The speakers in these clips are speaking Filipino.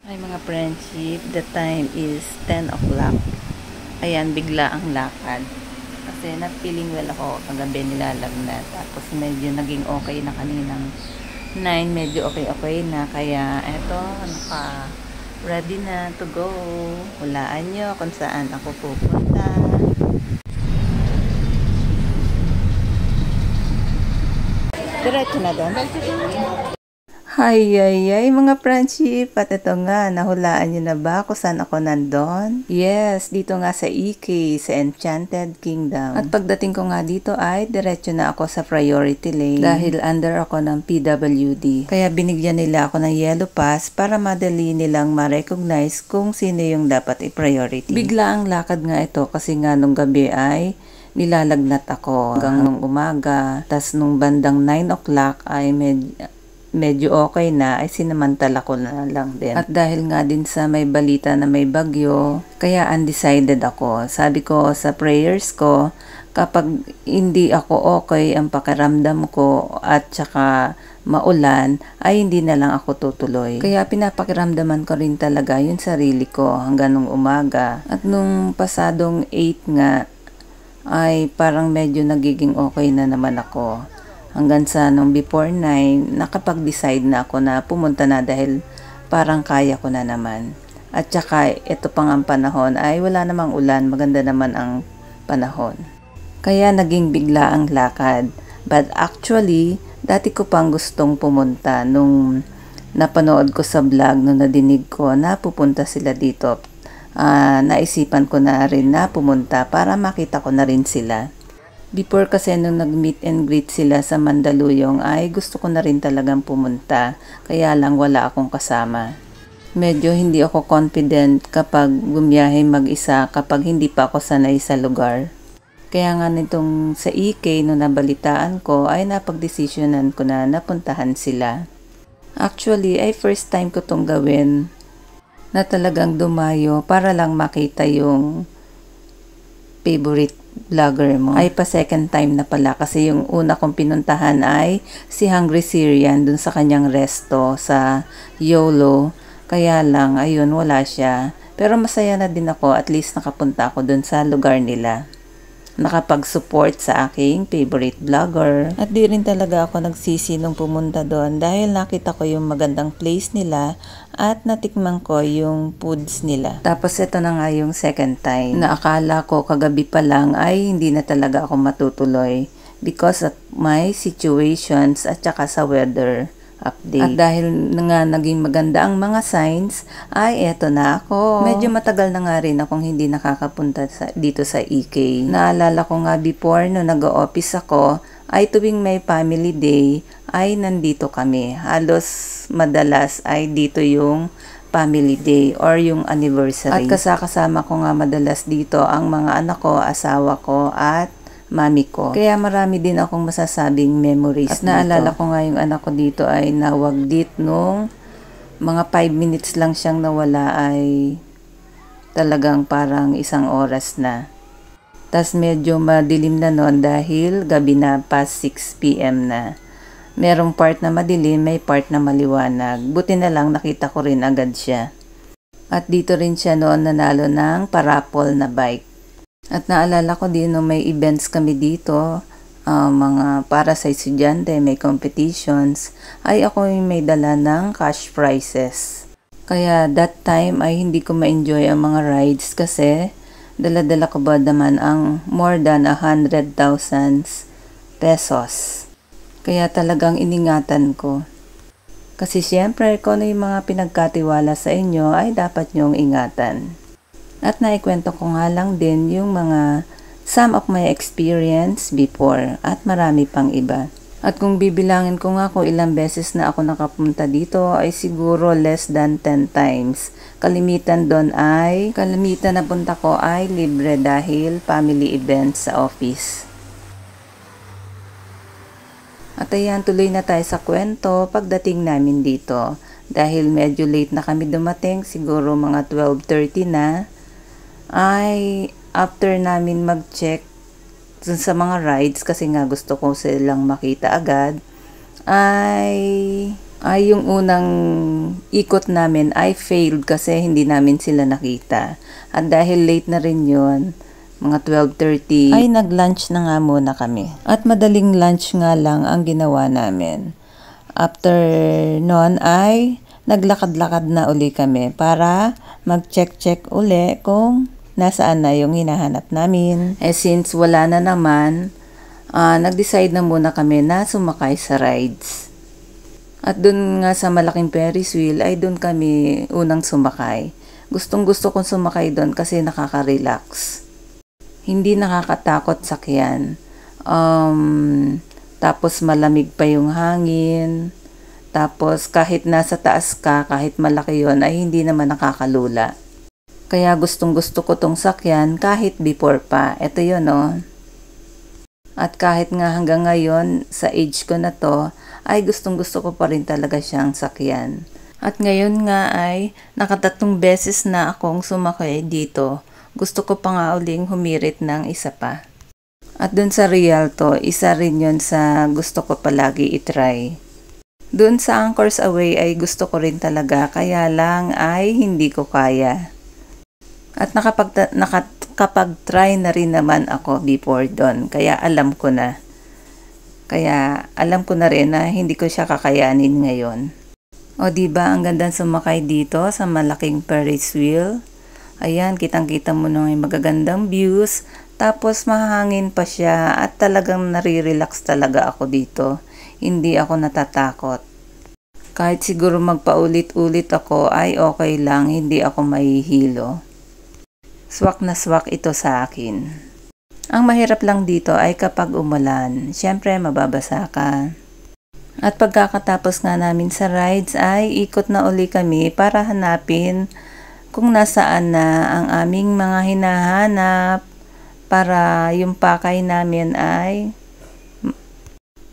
Ay mga friendship, the time is 10 o'clock. Ayan, bigla ang lakad. Kasi not-feeling well ako kagabi nilalagnat. Tapos medyo naging okay na kaninang 9, medyo okay na. Kaya eto, ready na to go. Hulaan nyo kung saan ako pupunta. Diretso na doon. Ay, mga friendship. At ito nga, nahulaan nyo na ba kung saan ako nandun? Yes, dito nga sa EK, sa Enchanted Kingdom. At pagdating ko nga dito ay diretso na ako sa priority lane dahil under ako ng PWD. Kaya binigyan nila ako ng yellow pass para madali nilang ma-recognize kung sino yung dapat i-priority. Bigla ang lakad nga ito kasi nga nung gabi ay nilalagnat ako hanggang nung umaga. Tas nung bandang 9 o'clock ay medyo okay na, ay sinamantala ko na lang din. At dahil nga din sa may balita na may bagyo, kaya undecided ako. Sabi ko sa prayers ko, kapag hindi ako okay ang pakiramdam ko at saka maulan, ay hindi na lang ako tutuloy. Kaya pinapakiramdaman ko rin talaga yung sarili ko hanggang nung umaga. At nung pasadong 8 nga, ay parang medyo nagiging okay na naman ako. Hanggang sa nung before 9, nakapag-decide na ako na pumunta na dahil parang kaya ko na naman. At saka ito pang ang panahon ay wala namang ulan, maganda naman ang panahon. Kaya naging bigla ang lakad. But actually, dati ko pang gustong pumunta nung napanood ko sa vlog, nung nadinig ko na pupunta sila dito. Naisipan ko na rin na pumunta para makita ko na rin sila. Before kasi nung nag-meet and greet sila sa Mandaluyong ay gusto ko na rin talagang pumunta. Kaya lang wala akong kasama. Medyo hindi ako confident kapag bumiyahe mag-isa kapag hindi pa ako sanay sa lugar. Kaya nga nitong sa EK nung nabalitaan ko ay napagdesisyonan ko na napuntahan sila. Actually ay first time ko tong gawin na talagang dumayo para lang makita yung favorite vlogger mo. Ay pa second time na pala kasi yung una kong pinuntahan ay si Hungry Syrian dun sa kanyang resto sa YOLO. Kaya lang, ayun, wala siya. Pero masaya na din ako, at least nakapunta ako dun sa lugar nila. Nakapag-support sa aking favorite vlogger. At di rin talaga ako nagsisi nung pumunta doon dahil nakita ko yung magandang place nila at natikman ko yung foods nila. Tapos ito na nga yung second time na akala ko kagabi pa lang ay hindi na talaga ako matutuloy because of my situations at saka sa weather update. At dahil nga naging maganda ang mga signs, ay eto na ako. Medyo matagal na nga rin akong hindi nakakapunta dito sa EK. Naalala ko nga before no nag-o-office ako, ay tuwing may family day, ay nandito kami. Halos madalas ay dito yung family day or yung anniversary. At kasama ko nga madalas dito ang mga anak ko, asawa ko at mami ko. Kaya marami din akong masasabing memories. At naalala ko nga yung anak ko dito ay nawagdit nung mga 5 minutes lang siyang nawala ay talagang parang 1 oras na. Tas medyo madilim na noon dahil gabi na, past 6 PM na. Merong part na madilim, may part na maliwanag. Buti na lang nakita ko rin agad siya. At dito rin siya noon nanalo ng parapol na bike. At naalala ko din nung may events kami dito, mga para sa estudyante, may competitions, ay ako yung may dala ng cash prizes. Kaya that time ay hindi ko ma-enjoy ang mga rides kasi dala-dala ko ba naman ang more than 100,000 pesos. Kaya talagang iningatan ko. Kasi syempre kung ano yung mga pinagkatiwala sa inyo ay dapat nyong ingatan. At naikwento ko nga lang din yung mga some of my experience before at marami pang iba. At kung bibilangin ko nga kung ilang beses na ako nakapunta dito ay siguro less than 10 times. Kalimitan na punta ko ay libre dahil family events sa office. At ayan, tuloy na tayo sa kwento pagdating namin dito. Dahil medyo late na kami dumating, siguro mga 12:30 na. Ay after namin mag-check dun sa mga rides kasi nga gusto ko silang makita agad ay ay yung unang ikot namin ay failed kasi hindi namin sila nakita. At dahil late na rin yun, mga 12:30, ay nag-lunch na nga muna kami. At madaling lunch nga lang ang ginawa namin. After noon ay naglakad-lakad na uli kami para mag-check uli kung nasaan na yung hinahanap namin. Since wala na naman, nag-decide na muna kami na sumakay sa rides. At dun nga sa malaking Ferris wheel ay dun kami unang sumakay. Gustong gusto kong sumakay dun kasi nakaka-relax. Hindi nakakatakot sakyan. Tapos malamig pa yung hangin. Tapos kahit nasa taas ka, kahit malaki yon ay hindi naman nakakalula. Kaya gustong gusto ko tong sakyan kahit before pa. Ito yun At kahit nga hanggang ngayon sa age ko na to, ay gustong gusto ko pa rin talaga siyang sakyan. At ngayon nga ay nakatatlong beses na akong sumakay dito. Gusto ko pa nga uling humirit ng isa pa. At dun sa Rialto, isa rin yun sa gusto ko palagi itry. Dun sa Anchors Away ay gusto ko rin talaga, kaya lang ay hindi ko kaya. At nakapag-try na rin naman ako before doon, kaya alam ko na. Kaya alam ko na rin na hindi ko siya kakayanin ngayon. O diba ang ganda sumakay dito sa malaking Ferris wheel? Ayan, kitang-kita mo na yung magagandang views. Tapos mahangin pa siya at talagang nare-relax talaga ako dito. Hindi ako natatakot. Kahit siguro magpaulit-ulit ako ay okay lang, hindi ako mahihilo. Swak na swak ito sa akin. Ang mahirap lang dito ay kapag umulan. Siyempre, mababasa ka. At pagkakatapos nga namin sa rides ay ikot na uli kami para hanapin kung nasaan na ang aming mga hinahanap para yung pakay namin ay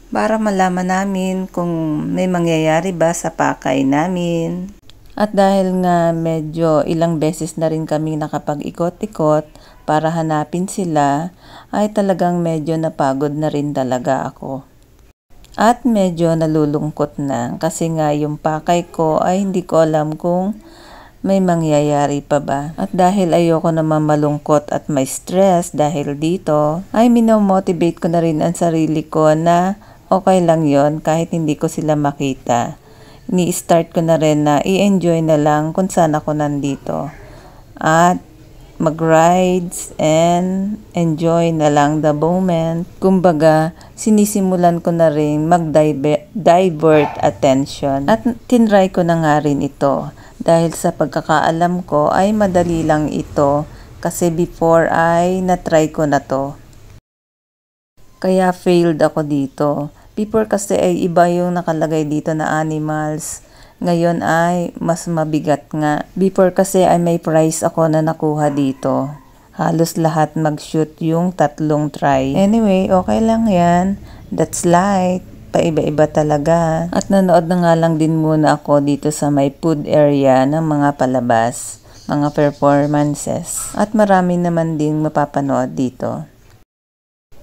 para malaman namin kung may mangyayari ba sa pakay namin. At dahil nga medyo ilang beses na rin kami nakapag-ikot-ikot para hanapin sila, ay talagang medyo napagod na rin talaga ako. At medyo nalulungkot na kasi nga yung pakay ko ay hindi ko alam kung may mangyayari pa ba. At dahil ayoko naman malungkot at may stress dahil dito, ay minomotivate ko na rin ang sarili ko na okay lang yon kahit hindi ko sila makita. Ni-start ko na rin na i-enjoy na lang kung saan ako nandito. At mag-rides and enjoy na lang the moment. Kumbaga, sinisimulan ko na rin mag-divert attention. At tinry ko na nga rin ito. Dahil sa pagkakaalam ko ay madali lang ito kasi before ay na-try ko na to. Kaya failed ako dito. Before kasi ay iba yung nakalagay dito na animals. Ngayon ay mas mabigat nga. Before kasi ay may prize ako na nakuha dito. Halos lahat mag-shoot yung 3 try. Anyway, okay lang yan. That's life. Paiba-iba talaga. At nanood na nga lang din muna ako dito sa may food area ng mga palabas, mga performances. At marami naman din mapapanood dito.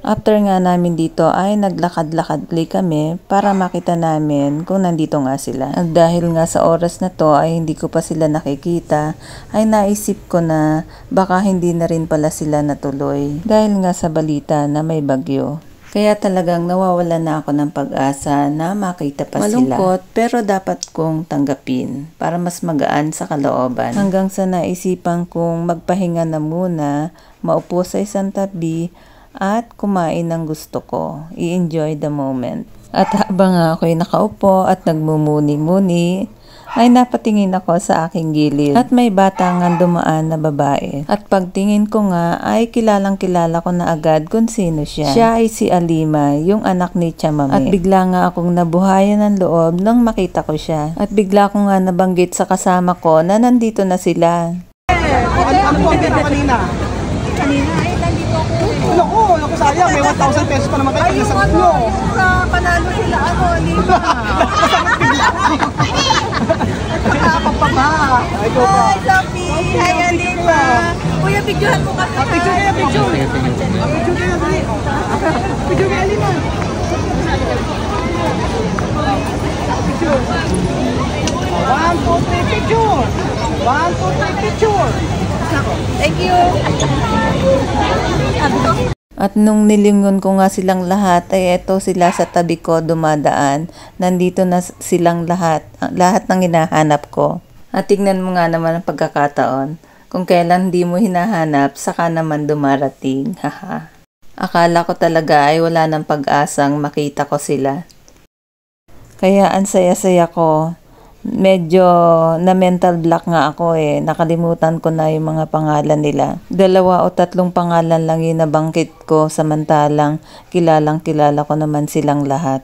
After nga namin dito ay naglakad-lakad kami para makita namin kung nandito nga sila. At dahil nga sa oras na to ay hindi ko pa sila nakikita, ay naisip ko na baka hindi na rin pala sila natuloy. Dahil nga sa balita na may bagyo. Kaya talagang nawawalan na ako ng pag-asa na makita pa sila. Malungkot pero dapat kong tanggapin para mas magaan sa kalooban. Hanggang sa naisipan kong magpahinga na muna, maupo sa isang tabi at kumain ng gusto ko. I-enjoy the moment. At habang ako'y nakaupo at nagmumuni-muni, ay napatingin ako sa aking gilid. At may bata nga dumaan na babae. At pagtingin ko nga ay kilalang-kilala ko na agad kung sino siya. Siya ay si Alima, yung anak ni Chamame. At bigla nga akong nabuhayan ng loob nang makita ko siya. At bigla ko nga nabanggit sa kasama ko na nandito na sila. Ano po ang dito kanina? Kanina ay nandito ako. Naku, sayang. May 1,000 pesos pa naman kayo. Ay, yung ano, panalo sila ako, Alima. Nakakapapa. Hi, Sophie. Hi, Alima. Kuya, videohan mo kami. Picture kaya, picture. Picture kaya, Alima. Picture. 1, 2, 3, picture. 1, 2, 3, picture. Thank you. At nung nilingon ko nga silang lahat, ay eto sila sa tabi ko dumadaan. Nandito na silang lahat ng hinahanap ko. At tignan mo nga naman ang pagkakataon. Kung kailan di mo hinahanap, saka naman dumarating. Haha. Akala ko talaga ay wala ng pag-asang makita ko sila. Kaya ang saya-saya ko. Medyo na mental block nga ako eh. Nakalimutan ko na yung mga pangalan nila. 2 o 3 pangalan lang yung nabanggit ko samantalang kilalang kilala ko naman silang lahat.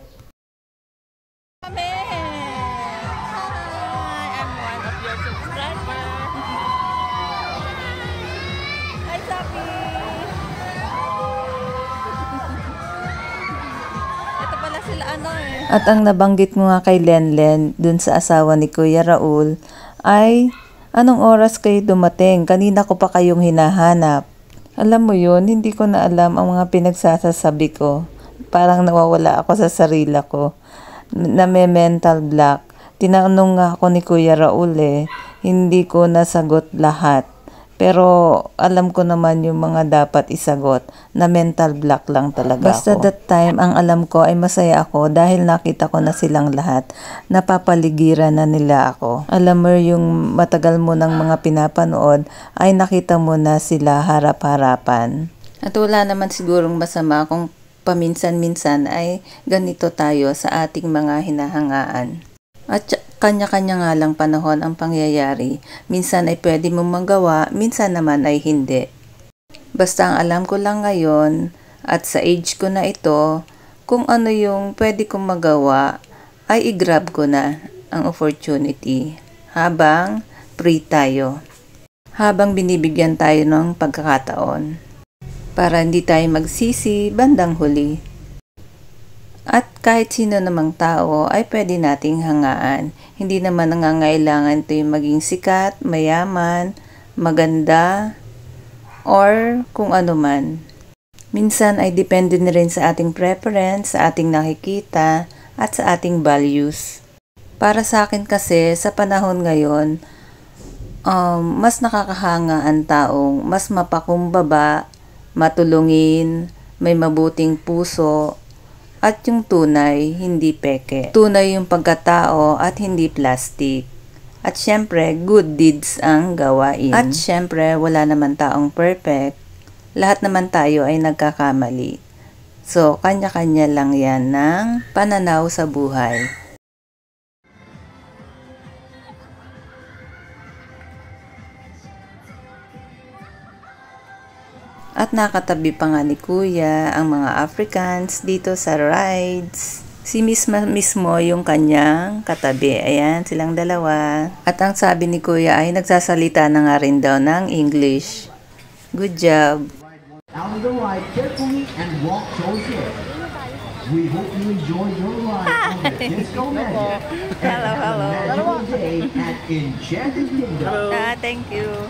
Hi, I'm one of your subscribers. Hi, Sabi. Ito pala sila eh. At ang nabanggit mo nga kay Lenlen dun sa asawa ni Kuya Raul ay anong oras kayo dumating? Kanina ko pa kayong hinahanap. Alam mo yun, hindi ko na alam ang mga pinagsasabi ko. Parang nawawala ako sa sarili ko. Na may mental block. Tinanong nga ako ni Kuya Raul eh. Hindi ko nasagot lahat. Pero alam ko naman yung mga dapat isagot na mental block lang talaga Basta ako. That time, ang alam ko ay masaya ako dahil nakita ko na silang lahat. Napapaligiran na nila ako. Alam mo yung matagal mo ng mga pinapanood ay nakita mo na sila harap-harapan. At wala naman sigurong masama kung paminsan-minsan ay ganito tayo sa ating mga hinahangaan. At kanya-kanya nga lang panahon ang pangyayari. Minsan ay pwede mong magawa, minsan naman ay hindi. Basta ang alam ko lang ngayon at sa age ko na ito, kung ano yung pwede kong magawa, ay i-grab ko na ang opportunity habang free tayo. Habang binibigyan tayo ng pagkakataon. Para hindi tayo magsisi bandang huli. At kahit sino namang tao ay pwede nating hangaan. Hindi naman nangangailangan ito yung maging sikat, mayaman, maganda, or kung ano man. Minsan ay depende na rin sa ating preference, sa ating nakikita, at sa ating values. Para sa akin kasi, sa panahon ngayon, mas nakakahanga ang taong mas mapakumbaba, matulungin, may mabuting puso, at yung tunay, hindi peke. Tunay yung pagkatao at hindi plastic. At syempre, good deeds ang gawain. At syempre, wala naman taong perfect. Lahat naman tayo ay nagkakamali. So, kanya-kanya lang yan ng pananaw sa buhay. At nakatabi pa nga ni Kuya ang mga Africans dito sa rides. Si Miss mismo yung kanyang katabi. Ayan, silang dalawa. At ang sabi ni Kuya ay nagsasalita na nga rin daw ng English. Good job. Out of the ride carefully and walk towards it. We hope you enjoy your ride on the Disco Magic. Hello. Magical day at Enchanted Kingdom. Thank you.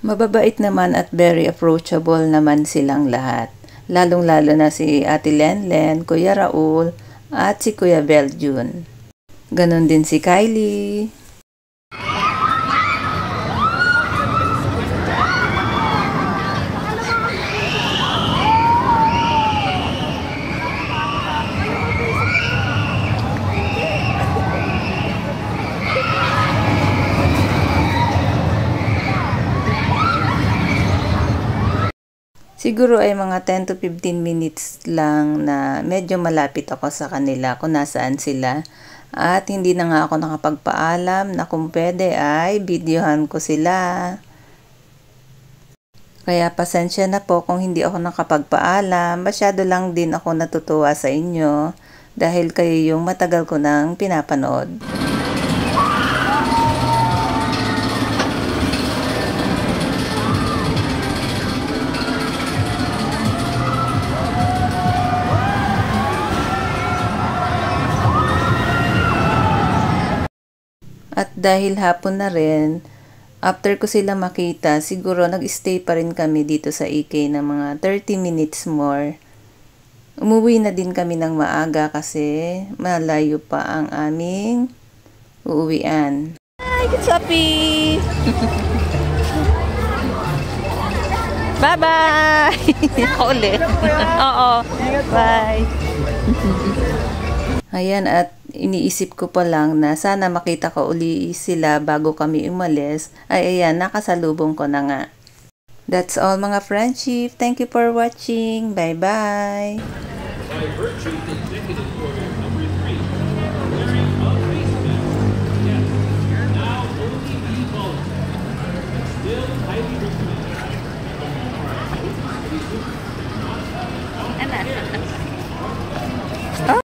Mababait naman at very approachable naman silang lahat. Lalong-lalo na si Ate Lenlen, Kuya Raul, at si Kuya Beljun. Ganon din si Kylie. Siguro ay mga 10 to 15 minutes lang na medyo malapit ako sa kanila kung nasaan sila. At hindi na nga ako nakapagpaalam na kung pwede ay videohan ko sila. Kaya pasensya na po kung hindi ako nakapagpaalam. Masyado lang din ako natutuwa sa inyo dahil kayo yung matagal ko nang pinapanood. At dahil hapon na rin, after ko sila makita, siguro nag-stay pa rin kami dito sa EK ng mga 30 minutes more. Umuwi na din kami ng maaga kasi malayo pa ang aming uuwian. Hi, Sapi! Bye-bye! Ako ulit. Oo. Bye! Ayan, at iniisip ko pa lang na sana makita ko uli sila bago kami umalis. Ay, ayan, nakasalubong ko na nga. That's all mga friendship. Thank you for watching. Bye-bye!